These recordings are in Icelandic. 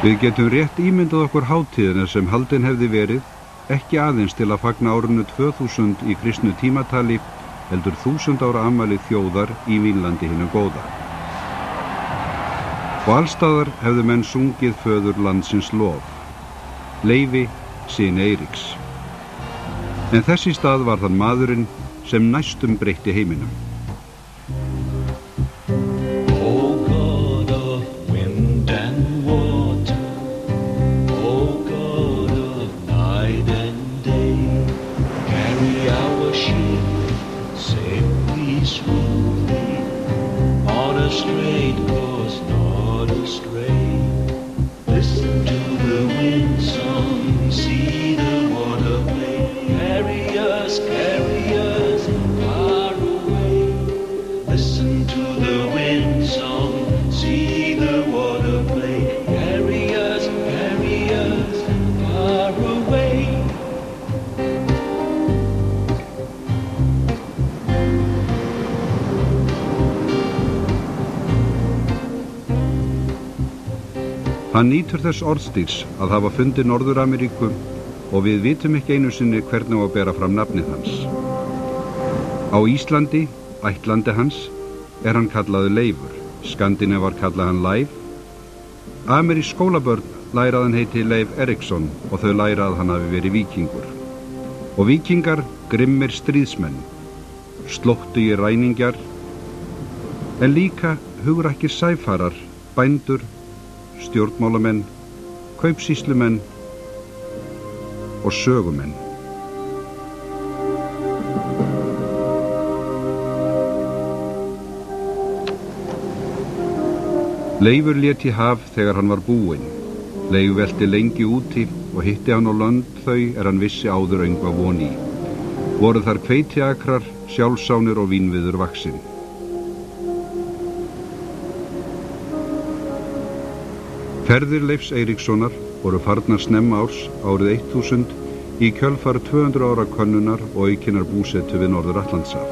Við getum rétt ímyndað okkur hátíðina sem haldin hefði verið, ekki aðeins til að fagna árinu 2000 í kristnu tímatali, heldur 1000 ára afmæli þjóðar í Vínlandi hinu góða. Og allstaðar hefðu menn sungið föður landsins lof, Leifi, syni Eiríks. En þess í stað var þann maðurinn sem næstum breytti heiminum. Hann nýtur þess orðstírs að hafa fundið Norður-Ameríku og við vitum ekki einu sinni hvernig á að bera fram nafnið hans. Á Íslandi, ættlandi hans, er hann kallaður Leifur, Skandinavar kalla hann Leif. Amerísk skólabörn læra að hann heiti Leifur Eiríksson og þau læra að hann hafi verið víkingur. Og víkingar grimmir stríðsmenn, slóttugir ræningjar, en líka hugrækir sæfarar, bændur, stjórnmálamenn, kaupsýslumenn og sögumenn. Leifur lét í haf þegar hann var búinn. Leifur velti lengi úti og hitti hann á lönd þau hann vissi áður öngva von í. Voru þar hveitiakrar, sjálfsánir og vínviður vaxin. Ferðir Leifs Eiríkssonar voru farnar snemma árs árið 1000 í kjölfar 200 ára könnunar og aukinnar búsetu við Norður-Atlantshaf.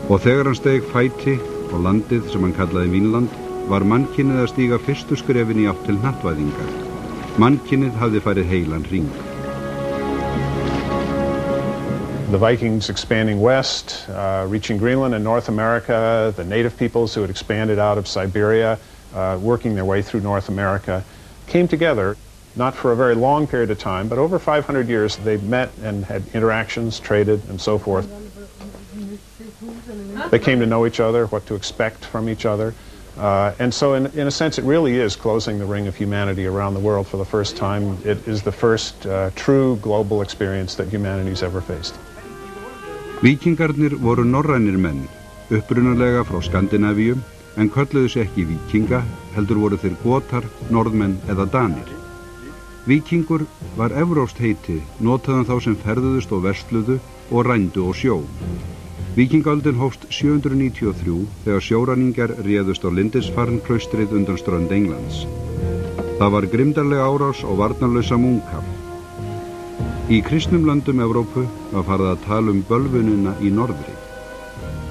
Og þegar hann steig fæti á landið sem hann kallaði Vínland, var mannkynið að stíga fyrstu skrefin í átt til hnattvæðingar. Mannkynið hafði farið heilan hring. The Vikings expanding west, reaching Greenland and North America, the native peoples who had expanded out of Siberia, working their way through North America, came together, not for a very long period of time, but over 500 years they met and had interactions, traded, and so forth. They came to know each other, what to expect from each other, and so in a sense it really is closing the ring of humanity around the world for the first time. It is the first true global experience that humanity's ever faced. Víkingarnir voru norrænir menn, upprunalega frá Skandinavíu, en kölluðu sig ekki víkinga, heldur voru þeir gotar, norðmenn eða danir. Víkingur var evrópskt heiti, notaðan þá sem ferðuðust og versluðu og rændu á sjó. Víkingaöldin hófst 793 þegar sjóræningar réðust á Lindisfarne-klaustrið undan strönd Englands. Það var grimdarlega árás og varnarlausa munka. Í kristnum löndum Evrópu var farið að tala bölvunina í norðri,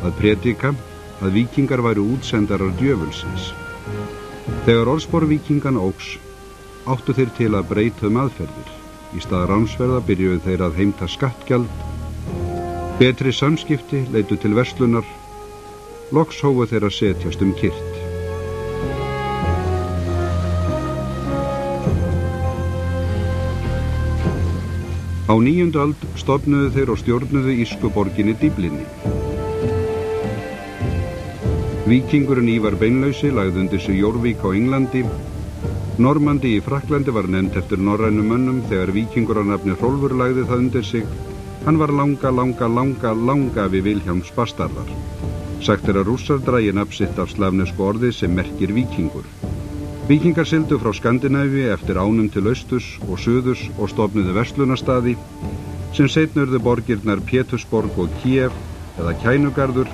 að predika að víkingar væru útsendarar djöfulsins. Þegar orðspor víkingana óx, áttu þeir til að breyta aðferðir. Í stað ránsferða byrjuðu þeir að heimta skattgjald, betri samskipti leiddu til verslunar, loks hófu þeir að setjast kyrrt. Á 9. öld stofnuðu þeir og stjórnuðu írsku borginni Dyflinni. Víkingurinn Ívar Beinlausi lagði undir sig Jórvík á Englandi. Normandi í Frakklandi var nefnt eftir norrænum mönnum þegar víkingur að nafni Hrólfur lagði það undir sig. Hann var langa við Vilhjálms bastardar. Sagt að Rússar dragi nafn sitt af slavnesku orði sem merkir víkingur. Víkingar sigldu frá Skandinavíu eftir ánum til austurs og suðurs og stofnuðu verslunarstaði sem seinna urðu borgirnar Pétursborg og Kíev eða Kænugarður.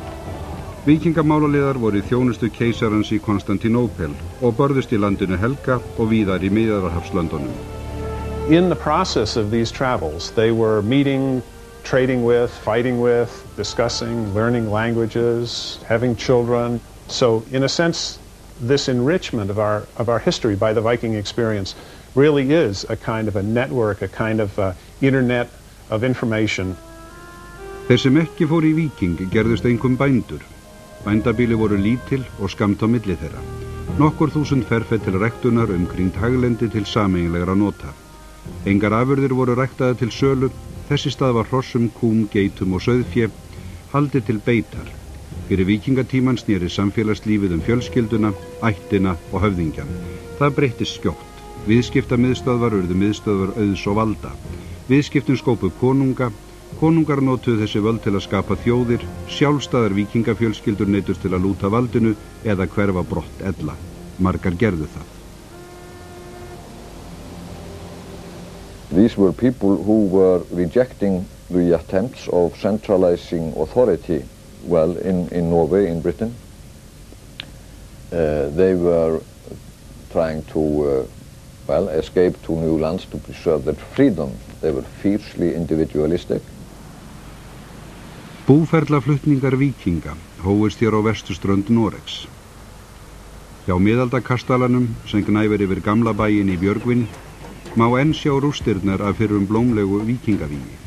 Víkingamálaliðar voru í þjónustu keisarans í Konstantinópel og börðust í landinu Helga og víðar í Miðjarðarhafslöndunum. In the process of these travels, they were meeting, trading with, fighting with, discussing, learning languages, having children. So in a sense, this enrichment of our history by the Viking experience really is a kind of a network, a kind of internet of information. Þeir sem ekki fóru í Víking gerðust einkum bændur. Bændabýli voru lítil og skammt á milli þeirra. Nokkur þúsund ferfet til ræktunar umkringt haglendi til sameiginlegra nota. Engar afurðir voru ræktaðar til sölu, þessi stað var hrossum, kúm, geitum og sauðfé, haldið til beitar. Fyrir víkingatíman sneri samfélagslífið fjölskylduna, ættina og höfðingjan. Það breyttist skjótt. Viðskiptamiðstöðvar urðu miðstöðvar auðs og valda. Viðskiptin skópu konunga. Konungar notuðu þessi völd til að skapa þjóðir, sjálfstæðar víkingafjölskyldur neyddust til að lúta valdinu eða hverfa brott ella. Margar gerðu það. These were people who were rejecting the attempts of centralizing authority, well, in Norway, in Britain. They were trying to, escape to new lands to preserve their freedom. They were fiercely individualistic. Búferlaflutningar víkinga hófust hér á vesturströnd Noregs. Hjá miðaldakastalanum sem gnæfir yfir gamla bæinn í Björgvin má enn sjá rústirnar af fyrrum blómlegu víkingavígi.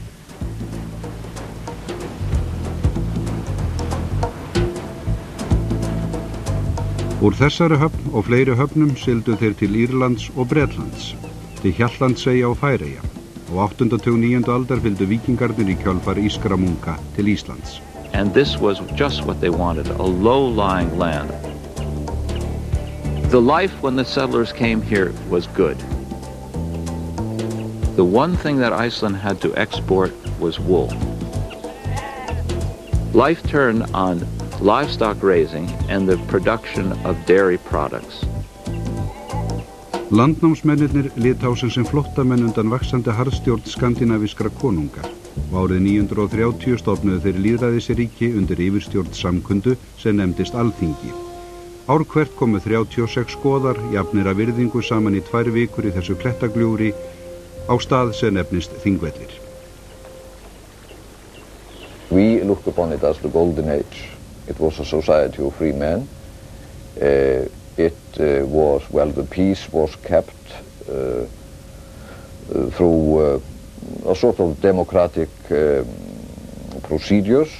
Úr þessari höfn og fleiri höfnum sigldu þeir til Írlands og Bretlands, til Hjaltlandseyja og Færeyja. Og 8. og 9. aldar fylgdu víkingarnir í kjölfar írskra munka til Íslands. And this was just what they wanted, a low-lying land. The life when the settlers came here was good. The one thing that Iceland had to export was wool. Life turned on livestock raising and the production of dairy products. Landnámsmennirnir litu á sig sem flóttamenn undan vaxandi harðstjórn skandinavískra konunga og árið 930 stofnuðu þeir lýðræðisríki undir yfirstjórn samkundu sem nefndist Alþingi. Ár hvert komu 36 goðar jafnir að virðingu saman í 2 vikur í þessu klettagljúfri á stað sem nefnist Þingvellir. We look upon it as the golden age. It was a society of free men. The peace was kept through a sort of democratic procedures.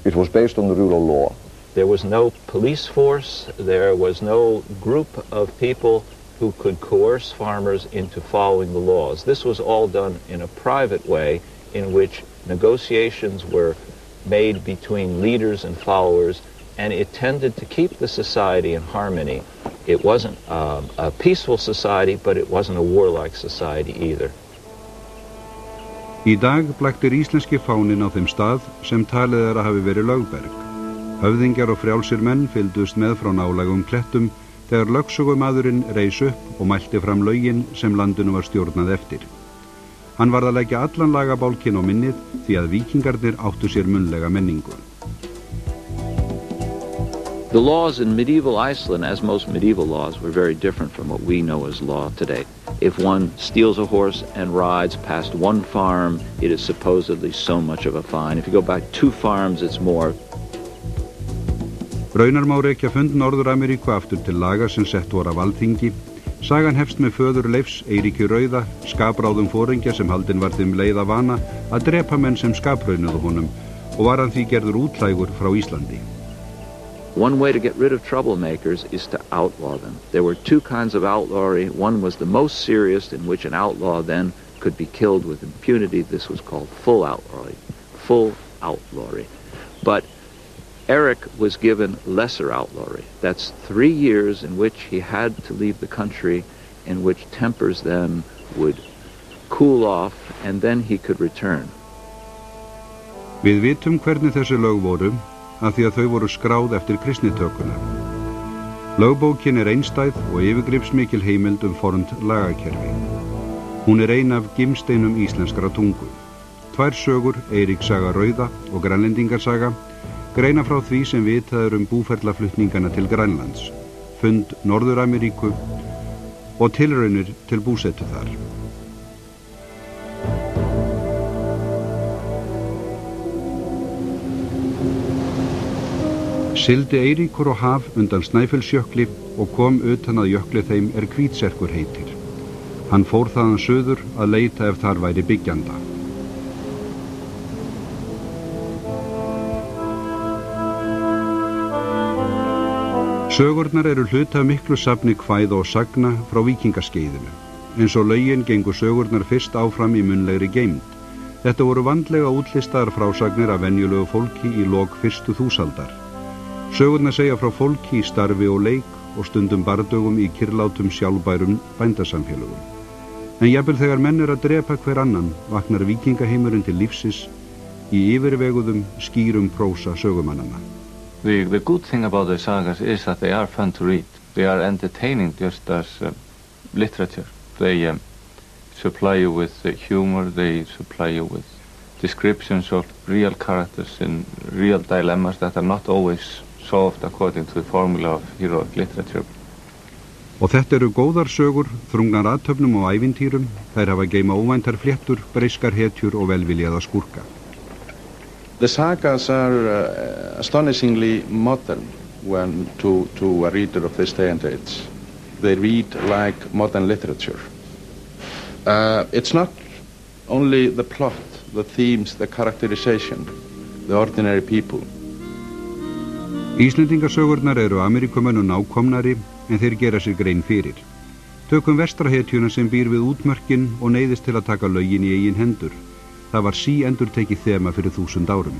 It was based on the rule of law. There was no police force, there was no group of people who could coerce farmers into following the laws. This was all done in a private way in which negotiations were made between leaders and followers, and it tended to keep the society in harmony. It wasn't a peaceful society, but it wasn't a warlike society either. Í dag blaktir íslenski fáninn á þeim stað sem talið að hafi verið lögberg. Höfðingjar og frjálsir menn fylgdust með frá nálægum klettum þegar lögsögumaðurinn reis upp og mælti fram lögin sem landinu var stjórnað eftir. Hann varð að leggja allan lagabálkinn á minnið því að víkingarnir áttu sér munnlega menningu. The laws in medieval Iceland, as most medieval laws, were very different from what we know as law today. If one steals a horse and rides past one farm, it is supposedly so much of a fine. If you go back 2 farms, it's more. Raunar má rekja fund Norður-Ameríku aftur til laga sem sett voru af Alþingi. Sagan hefst með föður Leifs Eiríki rauða, skapráðum foringja sem haldinn var þeim leið að vana að drepa menn sem skapraunuðu honum og var hann því gerður útlægur frá Íslandi. One way to get rid of troublemakers is to outlaw them. There were 2 kinds of outlawry. One was the most serious, in which an outlaw then could be killed with impunity. This was called full outlawry. But Eric was given lesser outlawry. That's 3 years in which he had to leave the country, in which tempers then would cool off, and then he could return. Við vitum hvernig þessi lög voru, af því að þau voru skráð eftir kristnitökuna. Lögbókin einstæð og yfirgripsmikil heimild fornt lagakerfi. Hún ein af gimsteinum íslenskra tungu. 2 sögur, Eiríkssaga rauða og Grænlendingarsaga, greina frá því sem vitað búferlaflutningana til Grænlands, fund Norður-Ameríku og tilraunir til búsetu þar. Sigldi Eiríkur á haf undan Snæfellsjökli og kom utan að jökli þeim Hvítserkur heitir. Hann fór þaðan suður að leita ef þar væri byggjanda. Sögurnar eru hluti af miklu safni kvæða og sagna frá víkingaskeiðinu. Eins og lögin gengu sögurnar fyrst áfram í munnlegri geymd. Þetta voru vandlega útlistaðar frásagnir af venjulegu fólki í lok fyrstu þúsaldar. Sögurnar segja frá fólki í starfi og leik og stundum bardögum í kyrlátum sjálfbærum bændasamfélögum. En jafnvel þegar menn að drepa hver annan, vaknar víkingaheimurinn til lífsins í yfirveguðum, skýrum prósa sögumannanna. The good thing about the sagas is that they are fun to read. They are entertaining just as literature. They supply you with humor, they supply you with descriptions of real characters and real dilemmas that are not always solved according to the formula of heroic literature. Og þetta eru góðar sögur, þrungnar athöfnum og ævintýrum, þær hafa geyma óvæntar fléttur, breiskar hetjur og velviljaða skúrka. The sagas are astonishingly modern when to a reader of this day and age. They read like modern literature. It's not only the plot, the themes, the characterization, the ordinary people. Íslendingasögurnar eru Ameríkumönnum nákomnari en þeir gera sér grein fyrir. Tökum vestrahetjuna sem býr við útmörkin og neyðist til að taka lögin í eigin hendur. Það var endurtekið þema fyrir 1000 árum.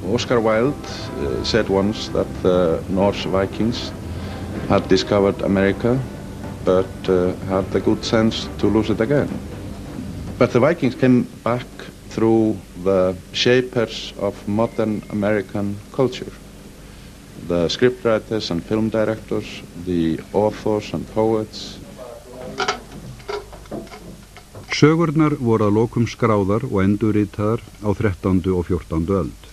Oscar Wilde said once that the Norse Vikings had discovered America but had the good sense to lose it again. But the Vikings came back through the shapers of modern American culture. The scriptwriters and film directors, the authors and poets. Sögurnar voru að lokum skráðar og endurritaðar á 13. og 14. öld.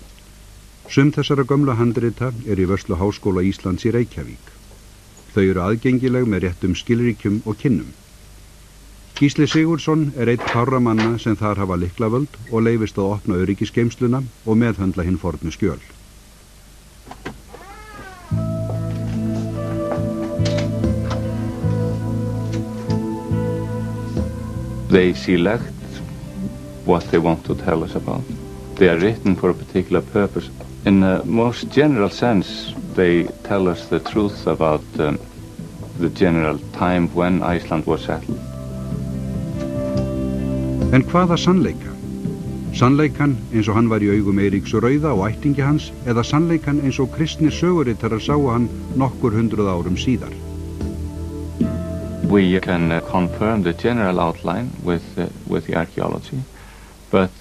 Sum þessara gömlu handrita í vörslu Háskóla Íslands í Reykjavík. Þau eru aðgengileg með réttum skilríkjum og kynnum. Gísli Sigurðsson einn fárra manna sem þar hafa lyklavöld og leyfist að opna öryggisgeymsluna og meðhöndla hinn fornu skjöl. They select what they want to tell us about. They are written for a particular purpose. In a most general sense, they tell us the truth about the general time when Iceland was settled. En hvaða sannleika? Sannleikan eins og hann var í augum Eiríks rauða og ættingi hans, eða sannleikan eins og kristnir söguritarar sáu hann nokkur 100 árum síðar? We can confirm the general outline with the archaeology, but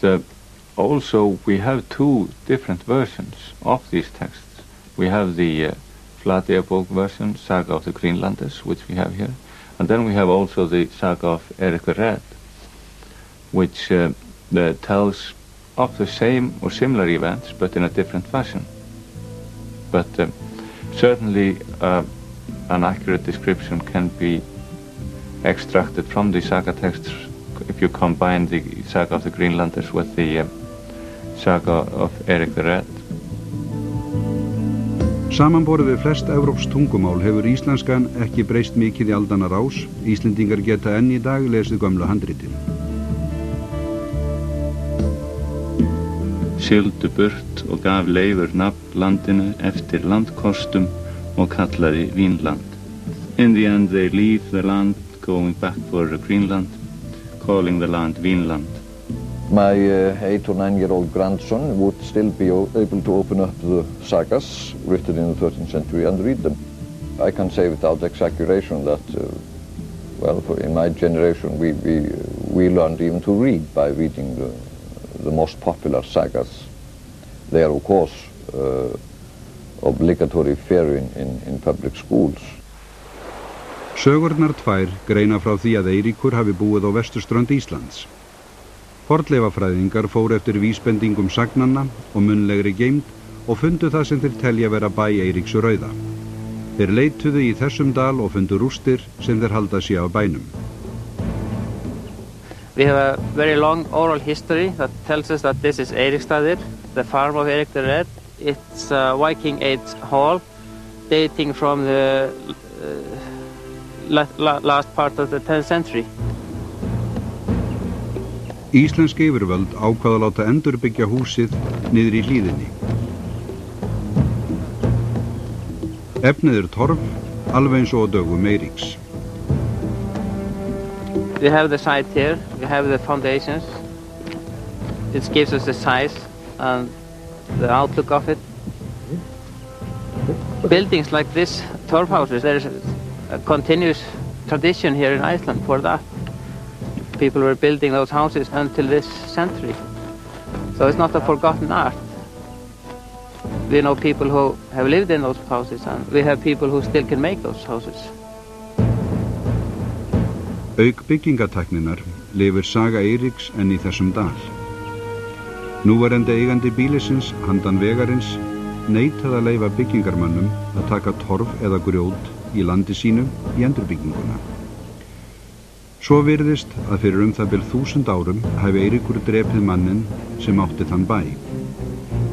also we have two different versions of these texts. We have the Flateyjarbók version, Saga of the Greenlanders, which we have here, and then we have also the Saga of Eirík the Red, which tells of the same or similar events, but in a different fashion. But certainly an accurate description can be extracted from the saga texts if you combine the Saga of the Greenlanders with the Saga of Eirík the Red. Samanborið við flest evrópsk tungumál hefur íslenskan ekki breyst mikið í aldanna rás. Íslendingar geta enn í dag lesið gömlu handritin. Sigldu burt og gaf Leifur nafn landinu eftir landkostum og kallaði Vínland. In the end they leave the land going back for Greenland, calling the land Vínland. My 8 or 9-year-old grandson would still be able to open up the sagas written in the 13th century and read them. I can say without exaggeration that, in my generation we learned even to read by reading the most popular sagas. They are of course obligatory fare in public schools. Sögurnar tvær greina frá því að Eiríkur hafi búið á vesturströnd Íslands. Fornleifafræðingar fóru eftir vísbendingum sagnanna og munnlegri geymd og fundu það sem þeir telja vera bæ Eiríks rauða. Þeir leituðu í þessum dal og fundu rústir sem þeir halda sig af bænum. We have a very long oral history that tells us that this is Eiríksstaðir, the farm of Eirík the Red. It's a Viking Age hall dating from the last part of the 10th century. Íslensk yfirvöld ákvað að láta endurbyggja húsið niður í hlíðinni. Efnið torf, alveg eins og á dögum Eiríks. We have the site here, we have the foundations. It gives us the size and the outlook of it. Buildings like this, torf houses, there is a continuous tradition here in Iceland for that. People were building those houses until this century. So it's not a forgotten art. We know people who have lived in those houses, and we have people who still can make those houses. Auk byggingatækninar lifir saga Eiríks enn í þessum dal. Núverandi eigandi bílisins, handan vegarins, neitaði að leyfa byggingarmönnum að taka torf eða grjót í landi sínu í endurbygginguna. Svo virðist að fyrir það bil 1000 árum hafi Eiríkur drepið mannin sem átti þann bæ.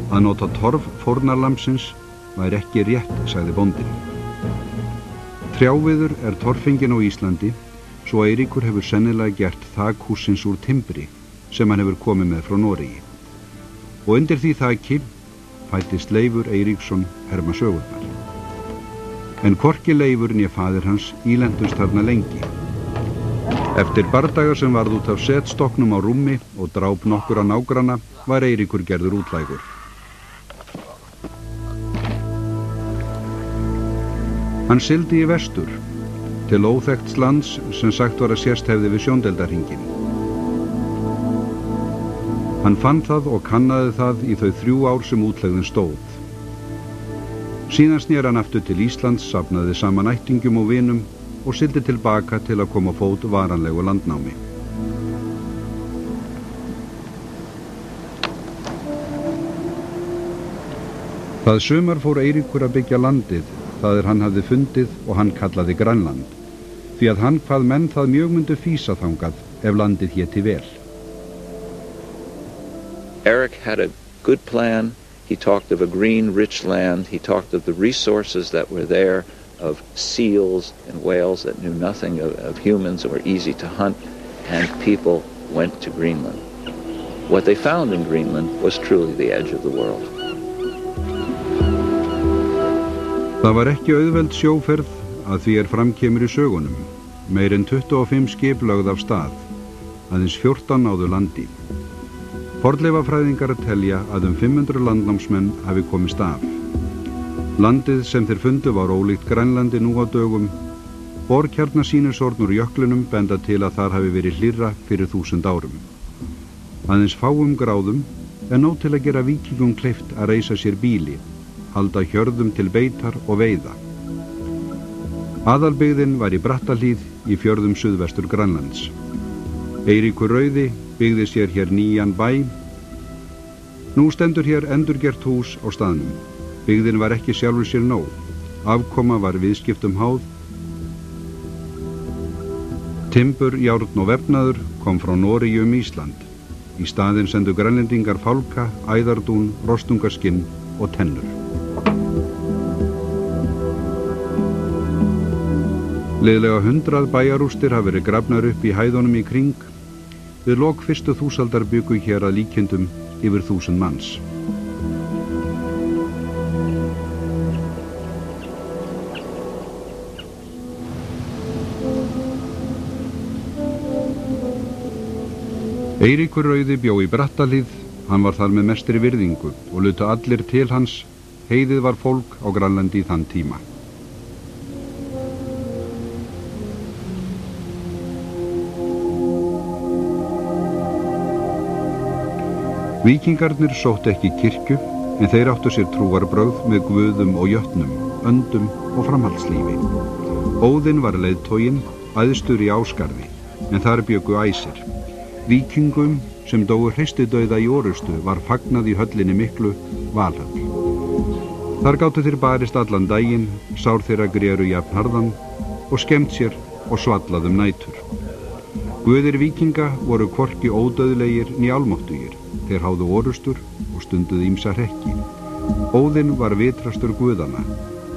Að nota torf fórnarlambsins væri ekki rétt, sagði bóndinn. Trjáviður torfengin á Íslandi, svo Eiríkur hefur sennilega gert þak hússins úr timbri sem hann hefur komið með frá Noregi. Og undir því þaki fæddist Leifur Eiríksson herma sögurnar. En hvorki Leifur né faðir hans ílentust þarna lengi. Eftir bardaga sem varð út af setstokknum á rúmi og dráp nokkura nágranna var Eiríkur gerður útlægur. Hann sigldi í vestur, til óþekkts lands sem sagt var að sést hefði við sjóndeildarhringinn. Hann fann það og kannaði það í þau 3 ár sem útlegðin stóð. Síðan snéri hann aftur til Íslands, safnaði saman ættingjum og vinum og sigldi tilbaka til að koma á fót varanlegu landnámi. Það sumar fór Eiríkur að byggja landið, það hann hafði fundið og hann kallaði Grænland, því að hann kvað menn það mjög myndu físa þangað ef landið héti vel. Eric had a good plan. He talked of a green, rich land. He talked of the resources that were there, of seals and whales that knew nothing of humans and were easy to hunt, and people went to Greenland. What they found in Greenland was truly the edge of the world. Það var ekki auðveld sjóferð að því framkemur í sögunum. Meir en 25 skip lögð af stað, aðeins 14 náðu landi. Fornleifafræðingar telja að 500 landnámsmenn hafi komist af. Landið sem þeir fundu var ólíkt Grænlandi nú á dögum. Borkjarnasýnisorn úr jöklinum benda til að þar hafi verið hlýrra fyrir 1000 árum. Aðeins fáum gráðum nóg til að gera víkingum kleift að reisa sér býli, halda hjörðum til beitar og veiða. Aðalbyggðin var í Brattahlíð í fjörðum suðvestur Grænlands. Eiríkur rauði byggði sér hér nýjan bæ. Nú stendur hér endurgert hús á staðnum. Byggðin var ekki sjálfur sér nóg. Afkoma var viðskiptum háð. Timbur, járn og vefnaður kom frá Noregi Ísland. Í staðinn sendu grænlendingar fálka, æðardún, rostungaskinn og tennur. Liðlega 100 bæjarústir hafa verið grafnar upp í hæðunum í kring. Við lok fyrstu þúsaldar bjuggu hér að líkindum yfir 1000 manns. Eiríkur rauði bjó í Brattahlíð, hann var þar með mestri virðingu og lutu allir til hans. Heiðið var fólk á Grænlandi í þann tíma. Víkingarnir sóttu ekki kirkju, en þeir áttu sér trúarbrögð með guðum og jötnum, öndum og framhaldslífi. Óðinn var leiðtoginn, æðstur í Ásgarði, en þar bjuggu æsir. Víkingum sem dóu hreistidauða í orustu var fagnað í höllinni miklu, Valhöll. Þar gátu þeir barist allan daginn, sár þeirra gréru jafnharðan og skemmt sér og svallað nætur. Guðir víkinga voru hvorki ódauðlegir né almáttugir. Þeir háðu orustur og stunduðu ýmsa hrekki. Óðinn var vitrastur guðanna.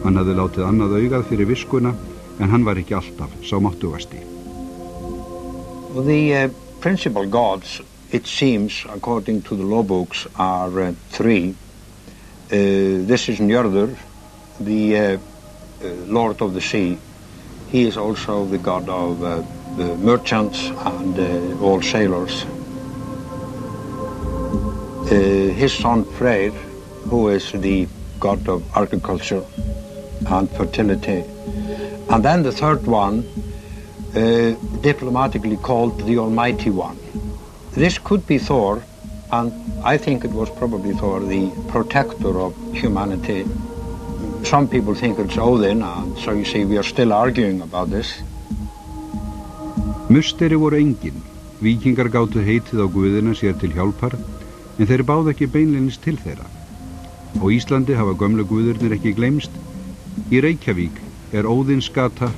Hann hafði látið annað augað fyrir viskuna, en hann var ekki alltaf sá máttugasti. The principal gods, it seems, according to the law books, are three. This is Njörður, the Lord of the Sea. He is also the god of the merchants and all sailors. His son Freyr, who is the god of agriculture and fertility. And then the third one, diplomatically called the Almighty One. This could be Thor, and I think it was probably Thor, the protector of humanity. Some people think it's Odin, and so you see we are still arguing about this. Musteri voru engin. Víkingar gátu heitið á guðina sér til hjálpar, en þeir báðu ekki beinleinis til þeirra. Á Íslandi hafa gömlu guðurnir ekki gleymst. Í Reykjavík er Óðinsgata,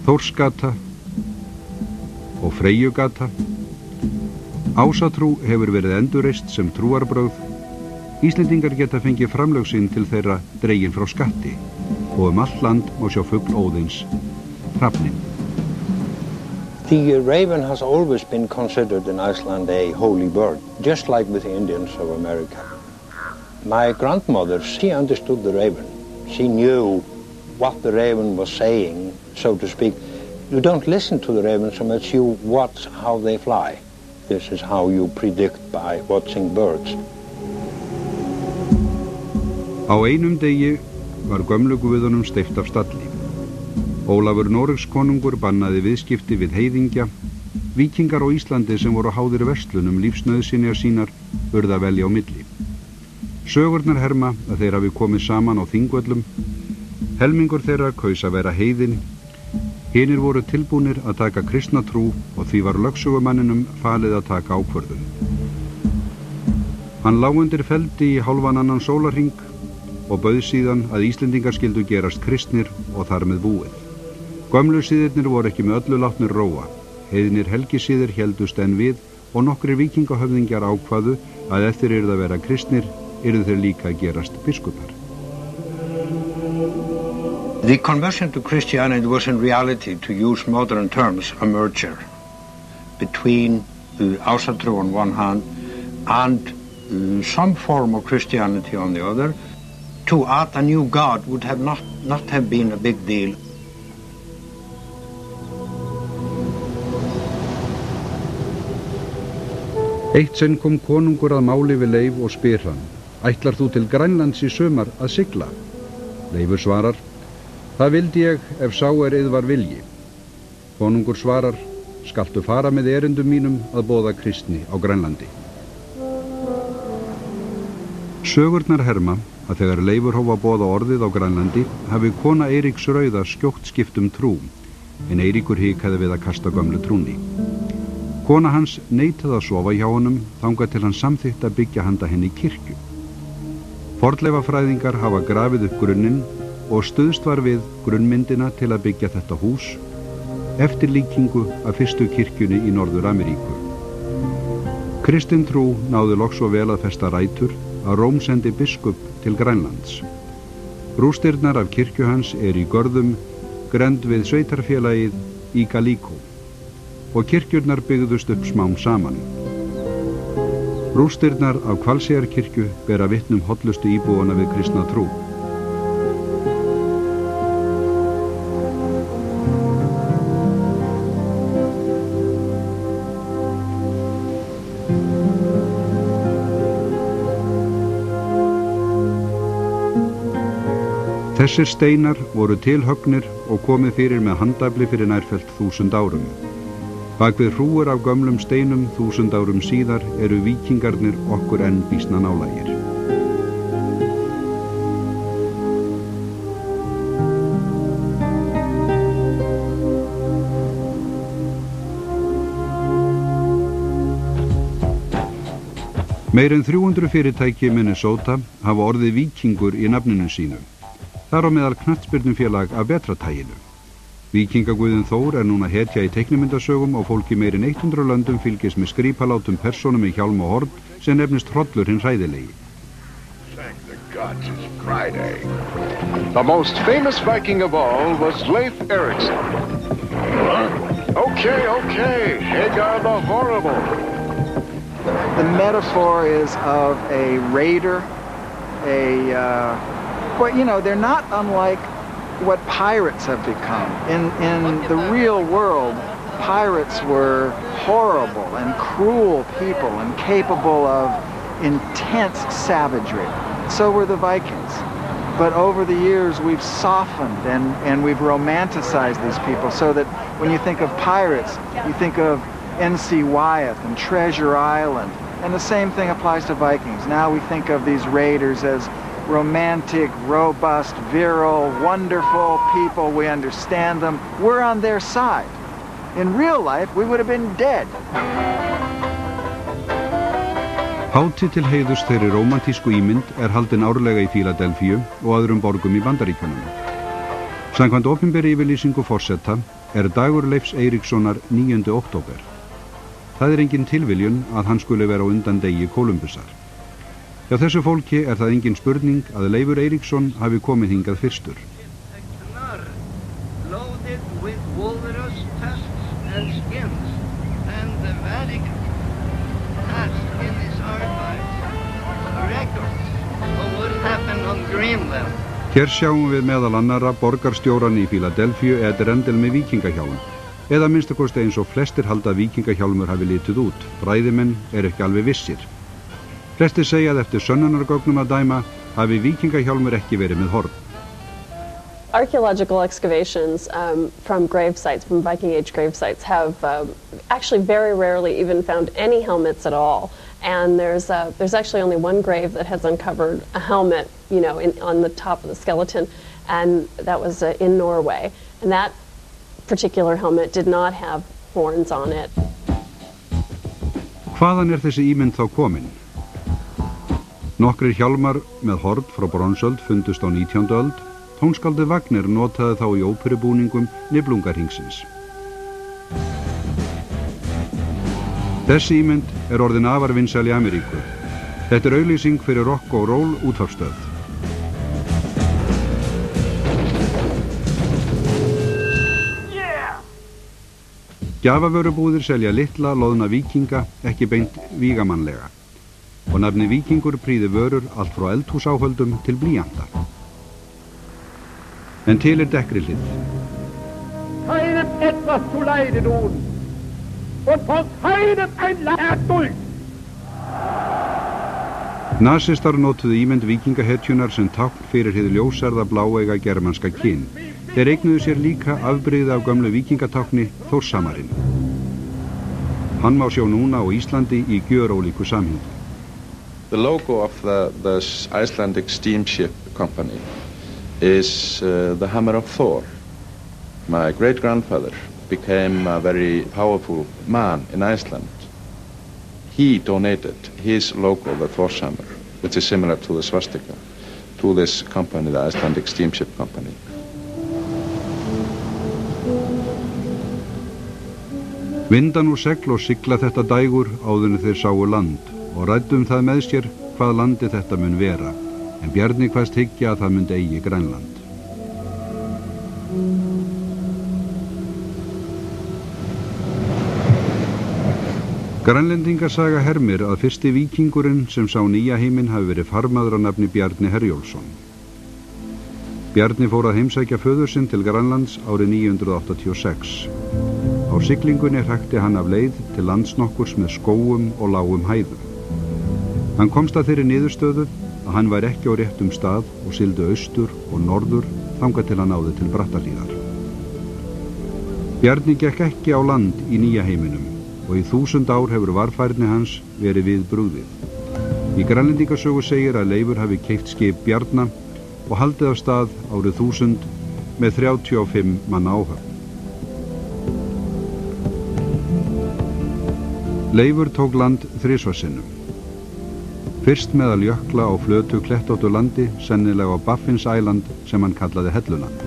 Þórsgata og Freyjugata. Ásatrú hefur verið endurreist sem trúarbrögð. Íslendingar geta fengið framlög sín til þeirra dregin frá skatti og allt land má sjá fugl Óðins, hrafninn. The raven has always been considered in Iceland a holy bird, just like with the Indians of America. My grandmother, she understood the raven. She knew what the raven was saying, so to speak. You don't listen to the raven so much, you watch how they fly. This is how you predict by watching birds. Á einum degi var gömlu guðunum steypt af stalli. Ólafur Noregskonungur bannaði viðskipti við heiðingja. Víkingar á Íslandi sem voru háðir verslunum lífsnauðsynjar sínar urðu að velja á milli. Sögurnar herma að þeir hafi komið saman á Þingvöllum. Helmingur þeirra kaus að vera heiðin. Hinir voru tilbúnir að taka kristna trú og því var lögsögumanninum falið að taka ákvörðun. Hann lá undir feldi í hálfan annan sólarhring og bauð síðan að Íslendingar skyldu gerast kristnir og þar með búið. Gömlu síðirnir voru ekki með öllu látnir róa. Heiðnir helgisíðir héldust enn við og nokkrir víkingahöfðingjar ákvaðu að ef þeir yrðu að vera kristnir, yrðu þeir líka að gerast biskupar. The conversion to Christianity was in reality, to use modern terms, a merger between Ásatrú on one hand and some form of Christianity on the other. To add a new god would have not have been a big deal. Eitt sinn kom konungur að máli við Leif og spyr hann: Ætlar þú til Grænlands í sumar að sigla? Leifur svarar: Það vildi ég ef sá yðvar vilji. Konungur svarar: Skaltu fara með erindum mínum að boða kristni á Grænlandi. Sögurnar herma að þegar Leifur hóf að boða orðið á Grænlandi hafi kona Eiríks rauða skjótt skipt trú, en Eiríkur hikaði við að kasta gömlu trúnni. Kona hans neitaði að sofa hjá honum þangað til hann samþykkti að byggja handa henni kirkju. Fornleifafræðingar hafa grafið upp grunninn og stuðst var við grunnmyndina til að byggja þetta hús eftir líkingu af fyrstu kirkjunni í Norður-Ameríku. Kristin trú náði loks svo vel að festa rætur að Róm sendi biskup til Grænlands. Rústirnar af kirkju hans í görðum grennd við sveitarfélagið í Galíkó og kirkjurnar byggðust upp smám saman. Rústirnar af Hvalseyjarkirkju bera vitni hollustu íbúana við kristna trú. Þessir steinar voru tilhöggnir og komið fyrir með handafli fyrir nærfellt 1000 árum. Bak við hrúgur af gömlum steinum 1000 árum síðar eru víkingarnir okkur enn býsna nálægir. Meir en 300 fyrirtæki í Minnesota hafa orðið víkingur í nafninu sínu. Þar á meðal knattspyrnufélag af betratæginu. Víkingaguðinn Þór núna hetja í teiknimyndasögum og fólk í meir en 100 löndum fylgist með skrípalátum persónum í hjálm og horn sem nefnist Hrollur hinn hræðilegi. Saegrjot, Friday. The most famous Viking of all was Leifur Eiríksson. Okay, Hagar the Horrible. The metaphor is of a raider, well, you know, they're not unlike what pirates have become. In the real world, pirates were horrible and cruel people and capable of intense savagery. So were the Vikings. But over the years, we've softened and we've romanticized these people so that when you think of pirates, you think of N.C. Wyeth and Treasure Island. And the same thing applies to Vikings. Now we think of these raiders as romantic, robust, virile, wonderful people. We understand them. We're on their side. In real life, we would have been dead. Hátíð til heiðurs þeirri rómantísku ímynd haldin árlega í Fíladelfíu og öðrum borgum í Bandaríkjunum. Samkvæmt opinberri yfirlýsingu forseta dagur Leifs Eiríkssonar 9. október. Það engin tilviljun að hann skuli vera á undan degi Kólumbusar. Hjá þessu fólki það engin spurning að Leifur Eiríksson hafi komið hingað fyrstur. Loaded with walrus tusks and skins, and the Vatican has in its archives records of what happened on Greenland. Hér sjáum við meðal annara borgarstjóran í Fíladelfíu Rendel með víkingahjálm, eða minnstakosti eins og flestir halda að víkingahjálmur hafi litið út. Fræðimenn ekki alveg vissir. Flestir segja að eftir sönnunargögnum að dæma hafi víkingahjálmur ekki verið með horn. Archaeological excavations from grave sites, from Viking Age grave sites, have actually very rarely even found any helmets at all. And there's actually only one grave that has uncovered a helmet, you know, on the top of the skeleton, and that was in Norway. And that particular helmet did not have horns on it. Hvaðan þessi ímynd þá komin? Nokkrir hjálmar með horn frá bronsöld fundust á 19. öld. Tónskáldið Wagner notaði þá í óperubúningum Niflungarhingsins. Þessi ímynd orðin afar vinsæl í Ameríku. Þetta auglýsing fyrir rock og roll útvarpsstöð. Gjafavörubúðir selja litla, loðna víkinga, ekki beint vígamannlega. Og nafni víkingur prýði vörur allt frá eldhúsáhöldum til blýanta. En til dekkri hlið. Keinem etwas zu leide tun und von keinem ein Erduld. Nasistar notuðu ímynd víkingahetjunar sem tákn fyrir hið ljósarða bláeyga germanska kyn. Þeir eignuðu sér líka afbrigði af gömlu víkingatákni Þórsamarinn. Hann má sjá núna á Íslandi í gjörólíku samhengi. The logo of the Icelandic steamship company is the hammer of Thor. My great-grandfather became a very powerful man in Iceland. He donated his logo, the Thor's hammer, which is similar to the swastika, to this company, the Icelandic steamship company. Vindan úr segl og sigla þetta dægur áður en þeir sáu land og ræddu það með sér hvað landi þetta mun vera, en Bjarni kvaðst hyggja að það myndi eigi Grænland. Grænlendingasaga hermir að fyrsti víkingurinn sem sá nýja heiminn hafi verið farmaður á nafni Bjarni Herjólfsson. Bjarni fór að heimsækja föður sinn til Grænlands árið 986. Á siglingunni hrakti hann af leið til landsnokkurs með skógum og lágum hæðum. Hann komst að þeirri niðurstöðu að hann væri ekki á réttum stað og sigldi austur og norður þangað til hann náði til Brattahlíðar. Bjarni gekk ekki á land í nýja heiminum og í 1000 ár hefur varfærni hans verið við brugðið. Í Grænlendingasögu segir að Leifur hafi keypt skip Bjarna og haldið af stað árið 1000 með 35 manna áhöfn. Leifur tók land þrisvarsinnum. Fyrst meðal jökla á flötu klettóttu landi, sennilega á Baffins Island sem hann kallaði Helluland.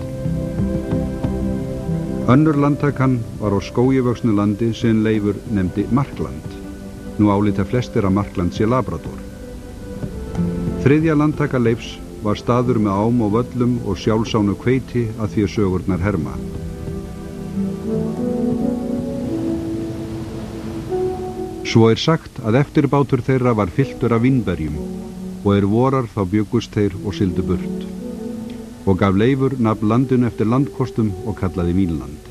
Önnur landtakan var á skógivöxnu landi sem Leifur nefndi Markland. Nú álíta flestir að Markland sé Labrador. Þriðja landtaka Leifs var staður með ám og völlum og sjálfsánu hveiti að því sögurnar herma. Svo sagt að eftirbátur þeirra var fylltur af vínberjum og vorar þá bjuggust þeir og sigldu burt og gaf Leifur nafn landinu eftir landkostum og kallaði Vínland.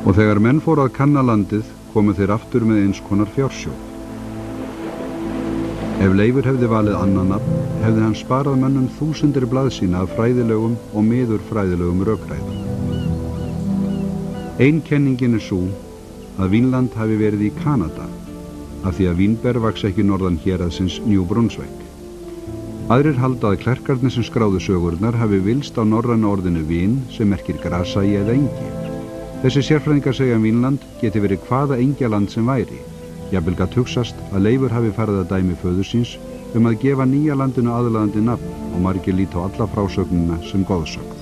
Og þegar menn fóru að kanna landið komu þeir aftur með eins konar fjársjóð. Ef Leifur hefði valið annan nafn, hefði hann sparað mönnum þúsundir blaðsína af fræðilegum og miður fræðilegum rökræðum. Ein kenningin sú að Vínland hafi verið í Kanada, af því að vínber vaks ekki norðan héraðsins New Brunswick. Aðrir halda að klerkarnir sem skráðu sögurnar hafi vilst á norræna orðinu vín sem merkir grasæi eða engi. Þessi sérfræðingar segja að Vínland geti verið hvaða engjaland sem væri. Jafnvel gat hugsast að Leifur hafi farið að dæmi föður síns að gefa nýja landinu aðlaðandi nafn og margir líta á alla frásögnina sem goðsögn.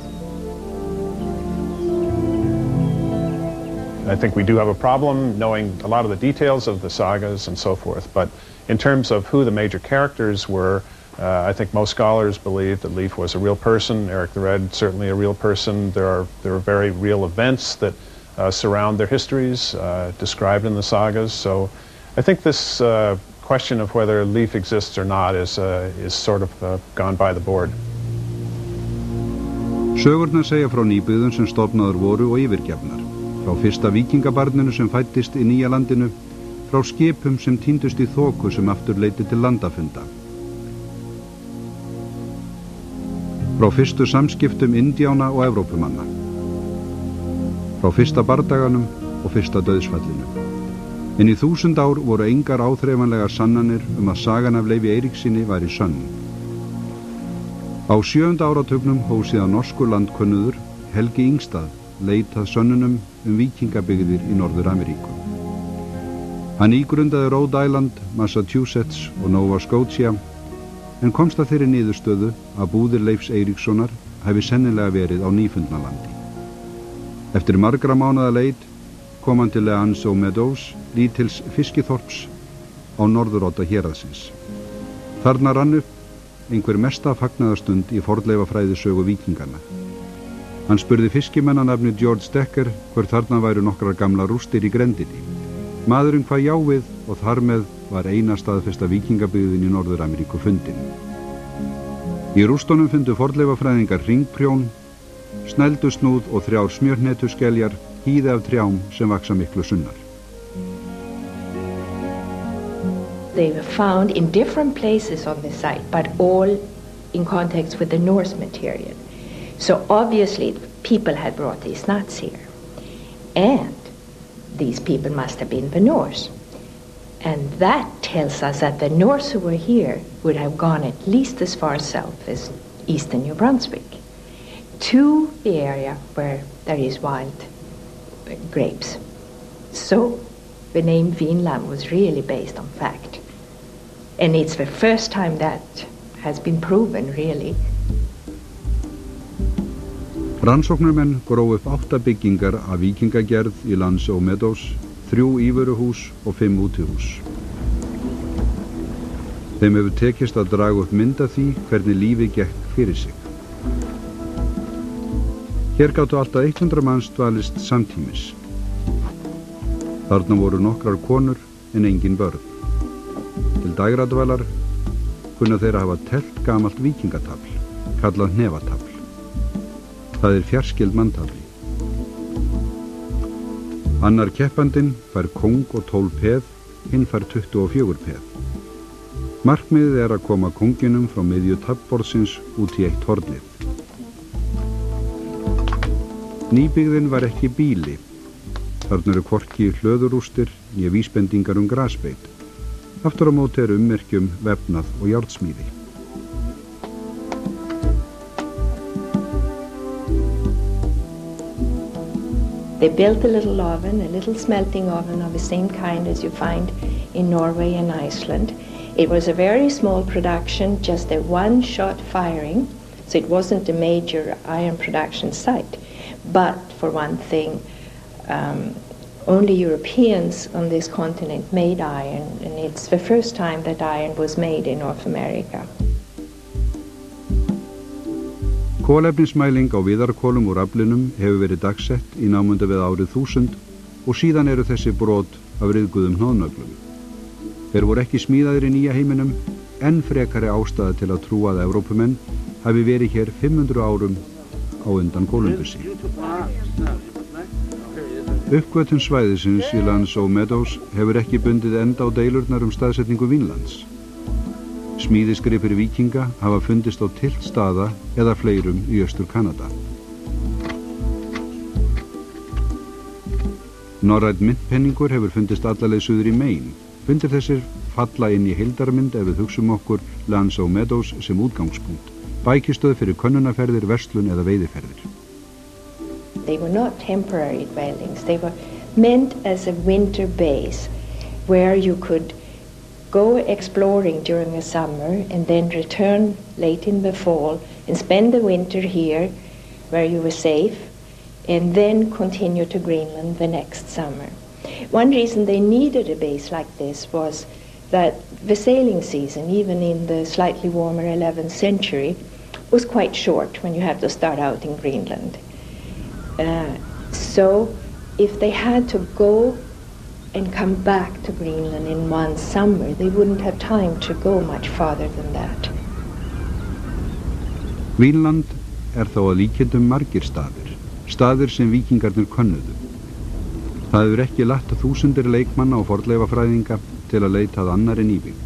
I think we do have a problem knowing a lot of the details of the sagas and so forth, but in terms of who the major characters were, I think most scholars believe that Leif was a real person, Eric the Red certainly a real person. There are very real events that surround their histories described in the sagas, so I think this question of whether Leif exists or not is sort of gone by the board. Sögurnar segja frá nýbyggðum sem stofnaður voru og yfirgefnar, frá fyrsta víkingabarninu sem fæddist í nýja landinu, frá skipum sem týndust í þoku sem aftur leiddi til landafunda, frá fyrstu samskiptum Indjána og Evrópumanna, frá fyrsta bardaganum og fyrsta dauðsfallinu. En í 1000 ár voru engar áþreifanlegar sannanir að sagan af Leifi Eiríksssyni væri sönn. Á 7. áratugnum hóf síðan norskur landkönnuður Helgi Ingstad leit að sönnunum víkingabyggðir í Norður-Ameríku. Hann ígrundaði Rhode Island, Massachusetts og Nova Scotia en komst að þeirri niðurstöðu að búðir Leifs Eiríkssonar hafi sennilega verið á Nýfundnalandi. Eftir margra mánaða leit kom hann til Leanso Meadows, lítils fiskiþorps á norðurodda héraðsins. Þarna rann upp einhver mesta fagnaðarstund í fornleifafræðisögu víkinganna. Hann spurði fiskimenn að nafni George Decker hver þarna væru nokkrar gamlar rústir í grendinni. Maðurinn kvað já við og þar með var eina staðfesta víkingabyggðin í Norður-Ameríku fundin. Í rústunum fundu fornleifafræðingar hringprjón, sneldusnúð og 3 smjörhnetuskeljar, hýði af trjám sem vaksa miklu sunnar. They were found in different places on the site, but all in context with the Norse material. So obviously people had brought these nuts here. And these people must have been the Norse. And that tells us that the Norse who were here would have gone at least as far south as eastern New Brunswick, to the area where there is wild grapes. So the name Vínland was really based on fact. And it's the first time that has been proven, really. Rannsóknarmenn grófu upp 8 byggingar af víkingagerð í Leanso Meadows, 3 íveruhús og 5 útihús. Þeim hefur tekist að draga upp mynd af því hvernig lífið gekk fyrir sig. Hér gátu alltaf 100 manns dvalist samtímis. Þarna voru nokkrar konur en engin börn. Til dægradvalar kunna þeirra hafa telt gamalt víkingatafl, kallað hnefatafl. Það fjarskild manntafli. Annar keppandinn fær kóng og 12 peð, hinn fær 24 peð. Markmiðið að koma kónginum frá miðju taflborðsins út í eitt hornið. Nýbyggðin var ekki býli. Þarna eru hvorki hlöðurústir né vísbendingar grasbeit. Aftur á móti ummerki vefnað og járnsmíði. They built a little oven, a little smelting oven of the same kind as you find in Norway and Iceland. It was a very small production, just a one-shot firing, so it wasn't a major iron production site. But for one thing, only Europeans on this continent made iron, and it's the first time that iron was made in North America. Kolefnismæling á viðarkolum úr aflinum hefur verið dagsett í námunda við árið 1000 og síðan eru þessi brot af ryðguðum hnoðnöglum. Þeir voru ekki smíðaðir í nýja heiminum, enn frekari ástæða til að trúa að Evrópumenn hafi verið hér 500 árum á undan Kólumbusi. Uppgötvun svæðisins í Lands og Meadows hefur ekki bundið enda á deilurnar staðsetningu Vínlands. Smíðisgripir víkinga hafa fundist á tiltstaða eða fleirum í Austur-Kanada. Norrænn myntpenningur hefur fundist allaleið suður í Maine. Fundir þessir falla inn í heildarmynd ef við hugsum okkur Lands og Meadows sem útgangspunkt, bækistöð fyrir könnunarferðir, verslun eða veiðiferðir. They were not temporary dwellings. They were meant as a winter base where you could go exploring during the summer and then return late in the fall and spend the winter here where you were safe and then continue to Greenland the next summer. One reason they needed a base like this was that the sailing season, even in the slightly warmer 11th century, was quite short when you have to start out in Greenland. So if they had to go and come back to Greenland in one summer, they wouldn't have time to go much farther than that. Vínland þó að líkindum margir staðir sem víkingarnir könnuðu. Það hefur ekki latt þúsundir leikmanna og fornleifafræðinga til að leita að annarri nýbyggð.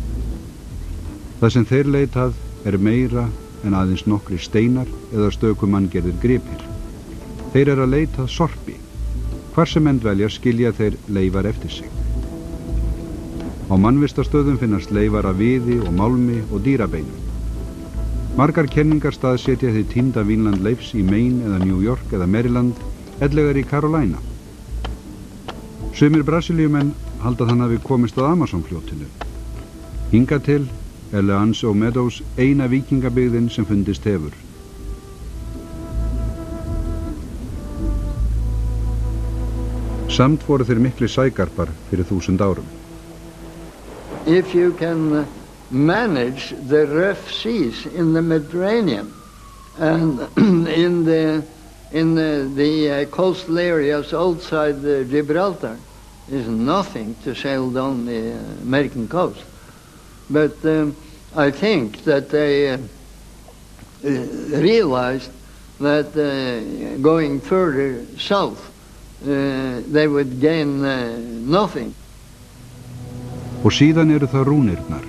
Það sem þeir leitað meira en aðeins nokkri steinar eða stöku manngerðir gripir. Þeir að leitað sorpi. Hvar sem enn dvelja skilja þeir leifar eftir sig. Á mannvistarstöðum finnast leifar af viði og málmi og dýrabeinum. Margar kenningar staðsetja þið týnda Vínland Leifs í Maine eða New York eða Maryland, ellegar í Carolina. Sumir Brasilíumenn halda þann að við komist að Amazonfljótinu. Hingað til Lands og Meadows eina víkingabyggðin sem fundist hefur. Samt voru þeir mikli sægarpar fyrir 1000 árum. If you can manage the rough seas in the Mediterranean and in the coastal areas outside Gibraltar, is nothing to sail down the American coast. But I think that they realized that going further south they would gain nothing. Og síðan eru það rúnirnar.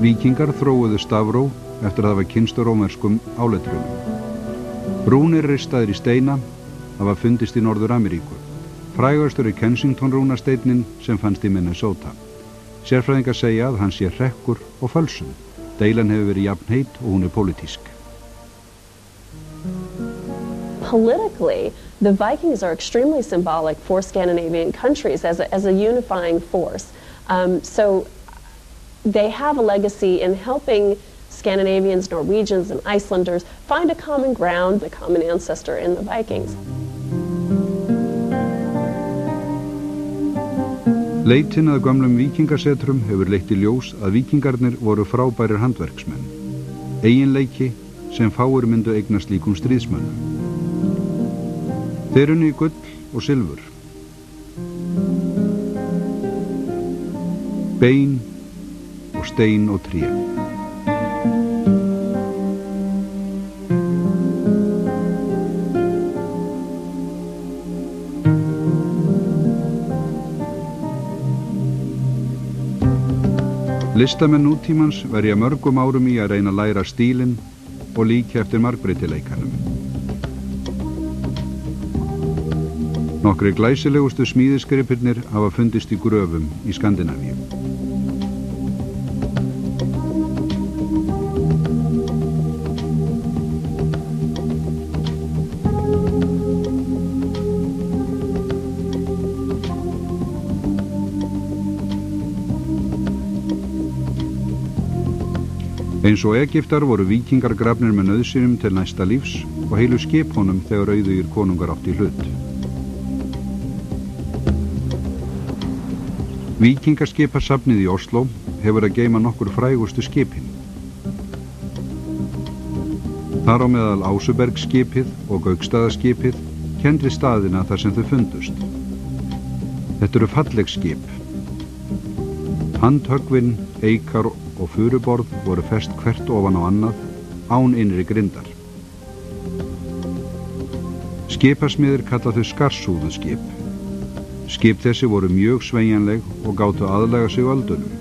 Víkingar þróuðu stafró eftir að hafa kynnst rómverskum áletrum. Rúnir ristaðir í steina hafa fundist í Norður-Ameríku. Frægastur Kensington rúnasteinin sem fannst í Minnesota. Sérfræðingar segja að hann sé hrekkur og fölsun. Deilan hefur verið jafn heit og hún pólitísk. Politically, the Vikings are extremely symbolic for Scandinavian countries as a unifying force. So they have a legacy in helping Scandinavians, Norwegians, and Icelanders find a common ground, a common ancestor in the Vikings. Leitin að gömlum víkingasetrum hefur leitt í ljós að víkingarnir voru frábærir handverksmenn. Eiginleiki sem fáir myndu eignast líkum stríðsmönnum. Þeir unnu í gull og silfur. Bein og stein og tré. Listamenn nútímans verja mörgum árum í að reyna að læra stílinn og líkja eftir margbreytileikanum. Nokkrir glæsilegustu smíðisgripirnir hafa fundist í gröfum í Skandinavíu. Eins og Egyptar voru víkingar grafnir með nauðsynjum til næsta lífs og heilu skipunum þegar auðugir konungar átt í hlut. Víkingaskipasafnið í Oslo hefur að geyma nokkur frægustu skipin. Þar á meðal Ásubergsskipið og Gauksstaðaskipið kenndi staðina þar sem þau fundust. Þetta eru falleg skip. Handhöggvin, eikar og furuborð voru fest hvert ofan á annað, án innri grindar. Skipasmiðir kalla þau skarsúðuskip. Skip þessi voru mjög sveigjanleg og gátu aðlaga sig öldunum.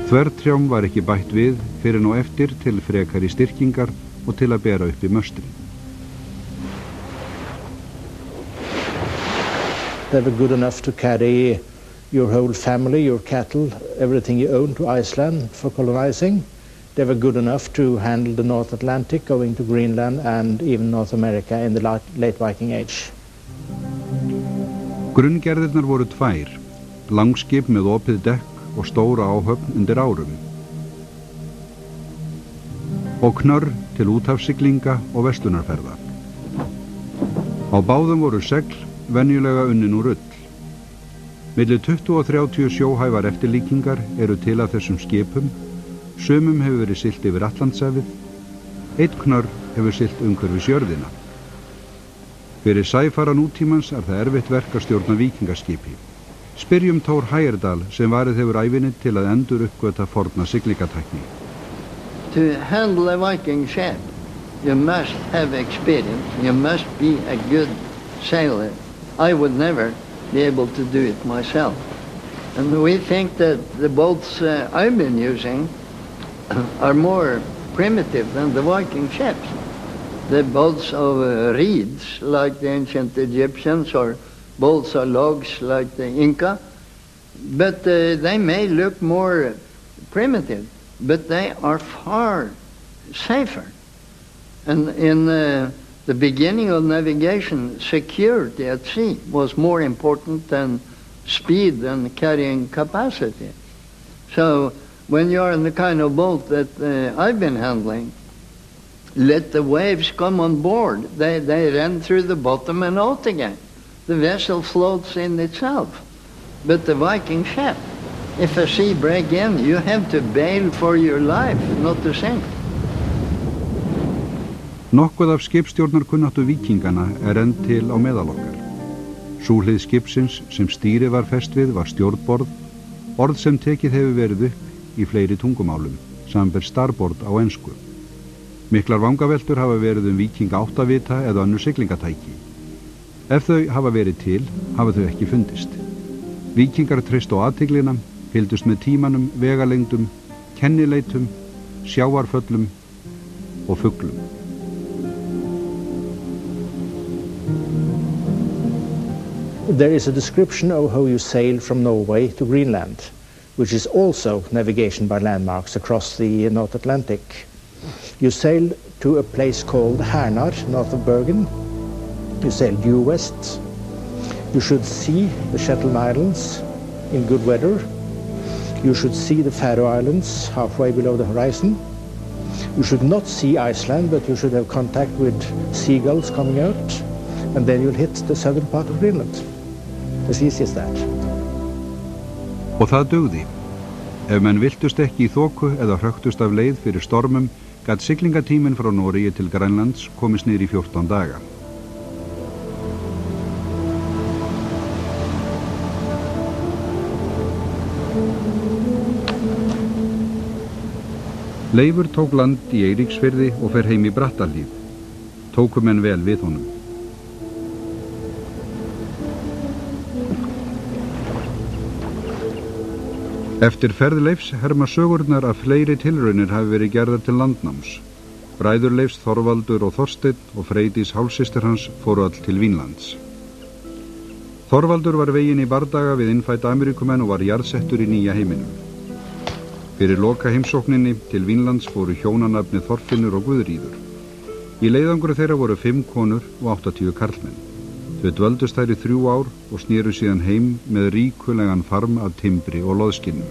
Þvertrjám var ekki bætt við fyrir nú eftir til frekari styrkingar og til að bera upp í möstri. They were good enough to carry your whole family, your cattle, everything you owned to Iceland for colonizing. They were good enough to handle the North Atlantic, going to Greenland and even North America in the late Viking Age. Grunngerðirnar voru tvær, langskip með opið dekk og stóra áhöfn undir árum. Og knörr til úthafssiglinga og verslunarferða. Á báðum voru segl, venjulega unnin úr ull. Milli 20 og 30 sjóhæfar eftirlíkingar eru til af þessum skipum, sumum hefur verið siglt yfir Atlantshafið, einn knörr hefur siglt umhverfis jörðina. Fyrir sæfara nútímans það erfitt verk að stjórna víkingaskipi. Spyrjum Thor Heyerdahl sem varið hefur ævinni til að endur uppgöta forna siglingatækni. To handle a Viking ship, you must have experience. You must be a good sailor. I would never be able to do it myself. And we think that the boats I've been using are more primitive than the Viking ships. The boats of reeds, like the ancient Egyptians, or boats of logs, like the Inca. But they may look more primitive, but they are far safer. And in the beginning of navigation, security at sea was more important than speed and carrying capacity. So when you're in the kind of boat that I've been handling, let the waves come on board. They run through the bottom and out again. The vessel floats in itself. But the Viking ship, if a sea breaks in, you have to bail for your life, not to sink. Nokkuð af skipstjórnarkunnáttu víkingana enn til á meðal okkar. Sú hlið skipsins sem stýri var fest við var stjórnborð, orð sem tekið hefur verið upp í fleiri tungumálum, samanber starboard á ensku. Miklar vangaveltur hafa verið víkinga áttavita eða önnur siglingatæki. Ef þau hafa verið til, hafa þau ekki fundist. Víkingar treystu á athyglina, fylgdust með tímanum, vegalengdum, kennileitum, sjávarföllum og fuglum. There is a description of how you sail from Norway to Greenland, which is also navigation by landmarks across the North Atlantic. You sail to a place called Hernar, north of Bergen. You sail due west. You should see the Shetland Islands in good weather. You should see the Faroe Islands halfway below the horizon. You should not see Iceland, but you should have contact with seagulls coming out, and then you'll hit the southern part of Greenland. As easy as that. Og það dugði. Ef menn viltust ekki í þoku eða hröktust af leið fyrir stormum, gat siglingatíminn frá Noregi til Grænlands komist niður í 14 daga. Leifur tók land í Eiríksfirði og fer heim í Brattahlíð. Tóku menn vel við honum. Eftir ferð Leifs herma sögurnar að fleiri tilraunir hafi verið gerðar til landnáms. Bræður Leifs, Þorvaldur og Þorsteinn og Freydís hálfsystir hans fóru öll til Vínlands. Þorvaldur var veginn í bardaga við innfædda Ameríkumenn og var jarðsettur í nýja heiminum. Fyrir loka heimsókninni til Vínlands fóru hjónanafnið Þorfinnur og Guðríður. Í leiðangru þeirra voru 5 konur og 80 karlmenn. Þau dvöldust þær í 3 ár og snéru síðan heim með ríkulegan farm af timbri og loðskinnum.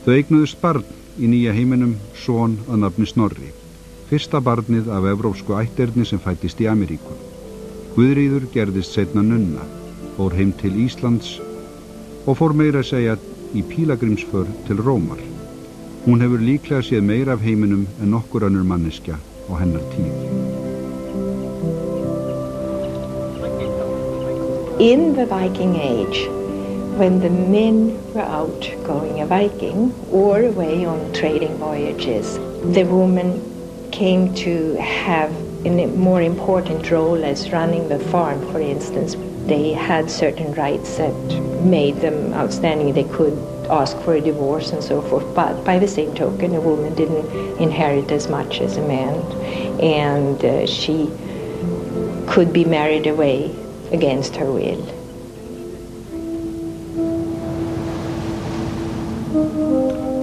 Þau eignuðust barn í nýja heiminum, son að nafni Snorri. Fyrsta barnið af evrópsku ætterni sem fæddist í Ameríku. Guðríður gerðist seinna nunna, fór heim til Íslands og fór meira að segja í pílagrímsför til Rómar. Hún hefur líklega séð meira af heiminum en nokkur önnur manneskja á hennar tíð. In the Viking Age, when the men were out going a Viking or away on trading voyages, the woman came to have a more important role as running the farm, for instance. They had certain rights that made them outstanding. They could ask for a divorce and so forth, but by the same token, a woman didn't inherit as much as a man, and she could be married away against her will.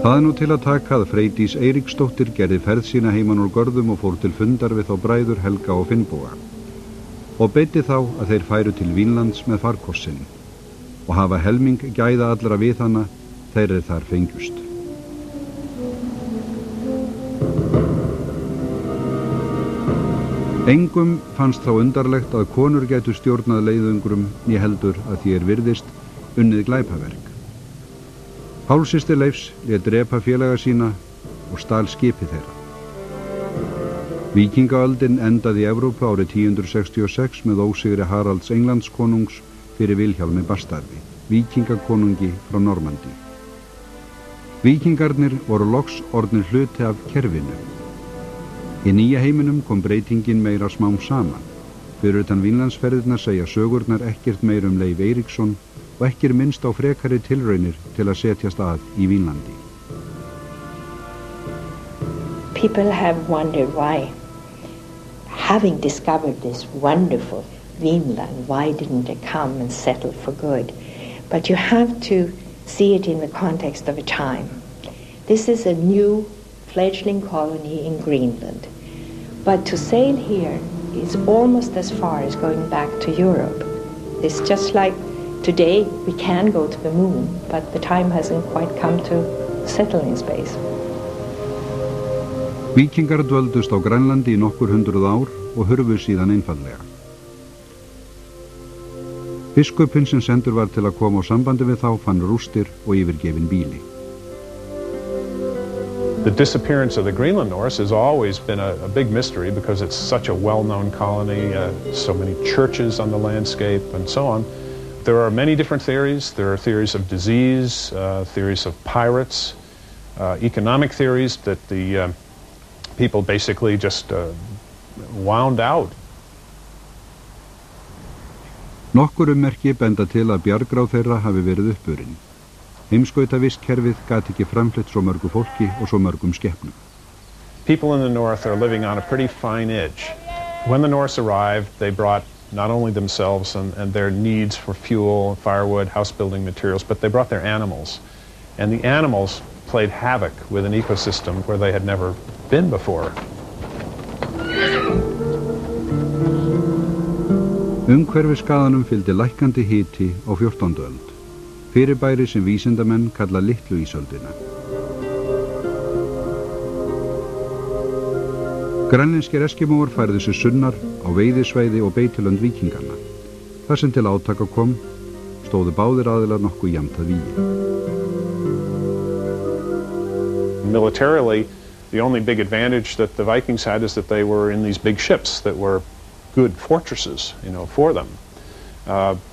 Það nú til að taka að Freydís Eiríksdóttir gerði ferð sína heiman úr görðum og fór til fundar við þá bræður Helga og Finnboga og beitti þá að þeir færu til Vínlands með farkossin og hafa helming gæða allra við hana þeir þar fengjust. Engum fannst þá undarlegt að konur gætu stjórnað leiðungrum né heldur að því virðist unnið glæpaverk. Hálfsystir Leifs lét drepa félaga sína og stal skipi þeirra. Víkingaöldin endaði í Evrópu árið 1066 með ósigri Haralds Englandskonungs fyrir Vilhjálmi bastarði, víkingakonungi frá Normandí. Víkingarnir voru loks orðnir hluti af kerfinu. Í nýja heiminum kom breytingin meira smám saman. Fyrir utan Vínlandsferðirnar segja sögurnar ekkert meir Leif Eiríksson og ekki minnst á frekari tilraunir til að setjast að í Vínlandi. People have wondered why, having discovered this wonderful Vínland, why didn't they come and settle for good? But you have to see it in the context of a time. This is a new fledgling colony in Greenland. But to sail here is almost as far as going back to Europe. It's just like today we can go to the moon, but the time hasn't quite come to settle in space. Víkingar dvöldust á Grænlandi í nokkur hundruð ár og hurfu síðan einfaldlega. Biskupinn sem sendur var til að koma á sambandi við þá fann rústir og yfirgefin býli. The disappearance of the Greenland Norse has always been a big mystery because it's such a well-known colony, so many churches on the landscape and so on. There are many different theories. There are theories of disease, theories of pirates, economic theories that the people basically just wound out. Nokkur ummerki benda til að bjargráð þeirra hafi verið uppurinn. Heimskautavistkerfið gat ekki framfleytt svo mörgu fólki og svo mörgum skepnum. People in the north are living on a pretty fine edge. When the Norse arrived, they brought not only themselves and their needs for fuel, firewood, house building materials, but they brought their animals. And the animals played havoc with an ecosystem where they had never been before. Umhverfisskaðanum fylgdi lækkandi hiti á 14. öld. Fyrirbæri sem vísindamenn kalla litlu ísöldina. Grænlenskir eskimóar færðu sig sunnar á veiðisvæði og beitilönd víkinganna. Þar sem til átaka kom, stóðu báðir aðilar nokkuð jafnt að vígi. Militarily, the only big advantage that the Vikings had is that they were in these big ships that were good fortresses, for them.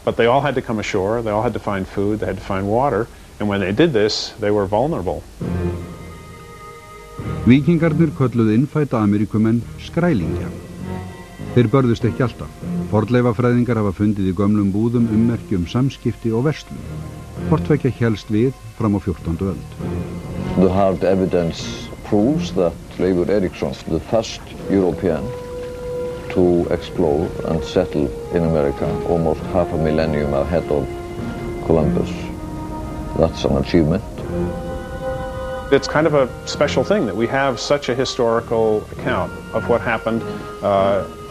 But they all had to come ashore, they all had to find food, they had to find water, and when they did this, they were vulnerable. Víkingarnir kölluðu innfædda Ameríkumenn skrælingja. Þeir börðust ekki alltaf. Fornleifafræðingar hafa fundið í gömlum búðum ummerki samskipti og verslun. Hvort tveggja hélst við fram á 14. öld. The hard evidence proves that Leifur Eiríksson, the first European to explore and settle in America almost half a millennium ahead of Columbus. That's an achievement. It's kind of a special thing that we have such a historical account of what happened,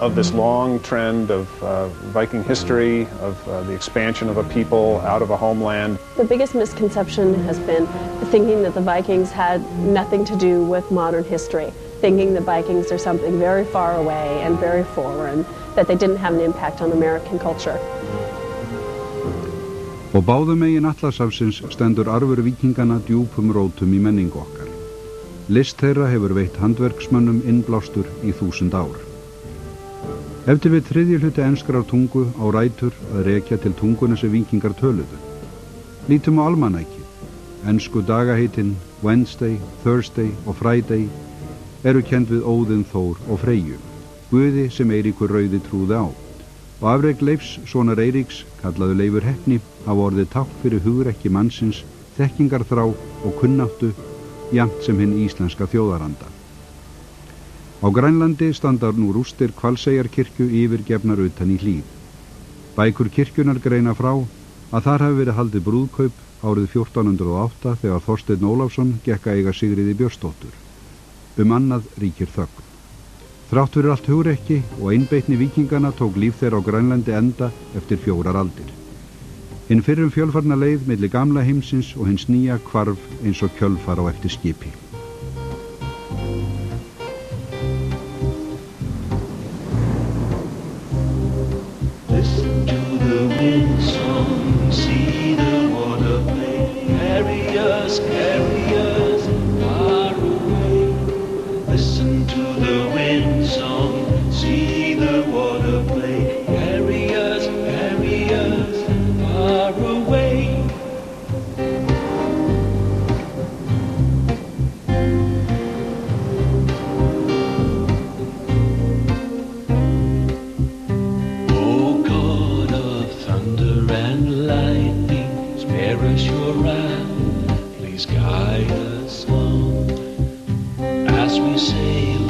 of this long trend of Viking history, of the expansion of a people out of a homeland. The biggest misconception has been thinking that the Vikings had nothing to do with modern history, thinking the Vikings are something very far away and very foreign, that they didn't have an impact on American culture. Og báðum megin Atlantshafsins stendur arfur víkingana djúpum rótum í menningu okkar. List þeirra hefur veitt handverksmönnum innblástur í 1000 ár. Ef til við 3. hluti enskrar tungu á rætur að rekja til tunguna sem víkingar töluðu. Lítum á almanækið. Ensku dagaheitin Wednesday, Thursday og Friday eru kennd við Óðinn, Þór og Freyju, guði sem Eiríkur rauði trúði á. Og afrek Leifs sonar Eiríks, kallaðu Leifur heppni, hafa orðið tákn fyrir hugrekki mannsins, þekkingarþrá og kunnáttu, jafnt sem hinn íslenska þjóðaranda. Á Grænlandi standa nú rústir Hvalseyjarkirkju yfirgefnar utan í hlíð. Bækur kirkjunar greina frá að þar hafi verið haldið brúðkaup árið 1408 þegar Þorsteinn Ólafsson gekk að eiga Sigríði Björnsdóttur. Annað ríkir þögn. Þrátt fyrir allt hugrekki og einbeitni víkingana tók líf þeirra á Grænlandi enda eftir 4 aldir. Hinn fyrrum fjölfarna leið milli gamla heimsins og hins nýja hvarf eins og kjölfar á eftir skipi. Listen to the wind song, see the water play, carry us far away. Listen to the wind song, see the water play, carry us far away. Oh God of thunder and lightning, spare us your wrath, please guide us on as we sail